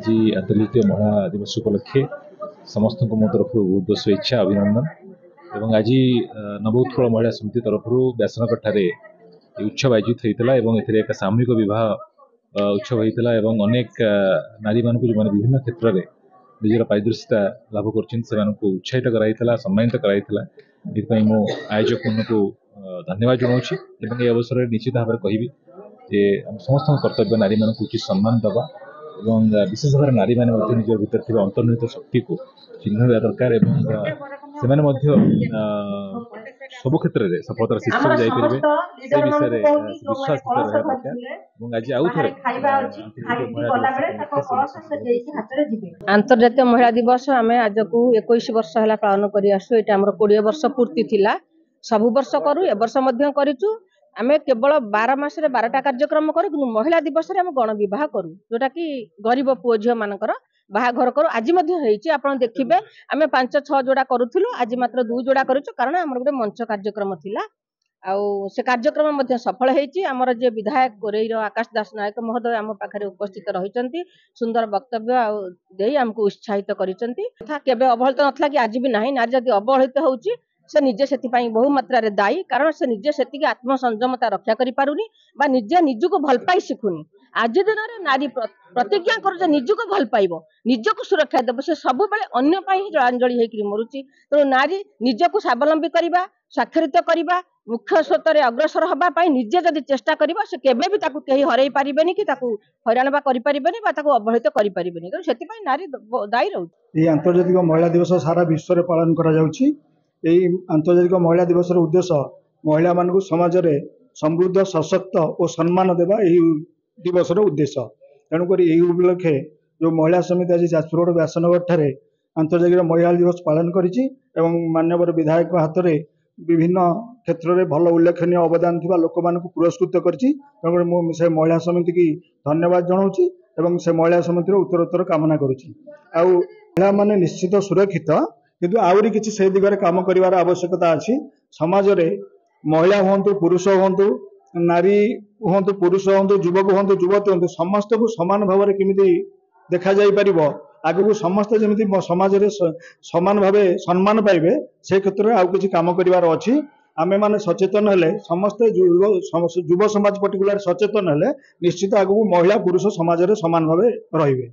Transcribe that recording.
जी अंतर्जातीय महिला दिवस उपलक्षे समस्त मो तरफ बहुत बहुत शुभेच्छा अभिनंदन एवं आज नवोत्कल महिला समिति तरफ व्यासनगर उत्सव आयोजित होता है एक सामूहिक विवाह उत्सव होता है अनेक नारी मान जो विभिन्न क्षेत्र में निजर पारदर्शिता लाभ कर उत्साहित कराइला सम्मानित कराइला ये मो आयोजक मान को धन्यवाद जनाऊँ अवसर में निश्चित भाव में कहबी जे समस्त कर्तव्य नारी मान उचित सम्मान दबा एवं विशेष भाव नारी मैंने निज भर अंतर्निहित शक्ति को चिन्ह दरकार सब क्षेत्र में सफलतार शीर्ष जापर से विषय विश्वास रहा दरकार आज आउ थे अंतर्जातीय महिला दिवस आम आज को 21 वर्ष है पालन कर 20 वर्ष पूर्ति थिला सब वर्ष करूँ ए वर्ष करूँ आम केवल 12 मासरे 12टा कार्यक्रम करूँ कि महिला दिवस आम गण बह करूँ जोटा कि गरीब पुओ झील मानकर बाहाघर करूँ आज आप देखिए आम 5-6 जोड़ा करूँ आज मात्र 2 जोड़ा करूँ कारण आम गोटे मंच कार्यक्रम थिला से कार्यक्रम सफल होमर जे विधायक गोरेईर आकाश दास नायक महोदय आम पाखे उपस्थित रही सुंदर वक्तव्य आमको उत्साहित कर अवहेलित नाला कि आज भी ना नारी जदि अवहेलित होउची से निजे से बहु मात्रा दायी कारण से निजे से आत्मसंयमता रक्षा करें निजे निजक भल पाई शिखुनी आज दिन में नारी प्रतिज्ञा कर निजक भल पाइब निजक सुरक्षा देव से सब अन्य जलांजलि होकर मरुची तेणु नारी निजक स्वावलंबी करवा साक्षरित करवा मुख्य स्रोत में अग्रसर हाँपाई निजे जदि चेष्टा कर कहीं हरई पारे कि हईराण अवहेलित करें से नारी दायी रोचे। आंतर्जातिक महिला दिवस सारा विश्व में पालन करा आंतर्जातिक महिला दिवस उद्देश्य महिला मान समाज में समृद्ध सशक्त और सम्मान देवा दिवस उद्देश्य तेणुक यही उपलक्षे जो महिला समिति आज जाजपुर रोड व्यासनगर ठारे आंतर्जातिक महिला दिवस पालन करिछि एवं माननीय विधायक हाथ में विभिन्न क्षेत्र में भल उल्लेखनीय अवदान थिबा लोक मानक पुरस्कृत करछि तेणुक से महिला समिति की धन्यवाद जनाऊँगी एवं से महिला समिति उत्तरोत्तर कामना करुछि आ महिला माने निश्चित सुरक्षित किंतु आउरी किछि से दिगरे काम करिवार आवश्यकता अछि समाज रे महिला होंतु पुरुष होंतु नारी होंतु पुरुष होंतु युवक होंतु युवती होंतु समस्त को समान भाव में केमिति देखा जाई परिबो आगु समस्त जमिति समाज रे समान भावे सम्मान पाइबे से क्षेत्र में आउ किछि काम करिवार अछि आमे माने सचेतन हेले समस्त युव समाज पर्टिकुलर सचेतन हेले निश्चित आगु महिला पुरुष समाज रे समान भावे रहिबे।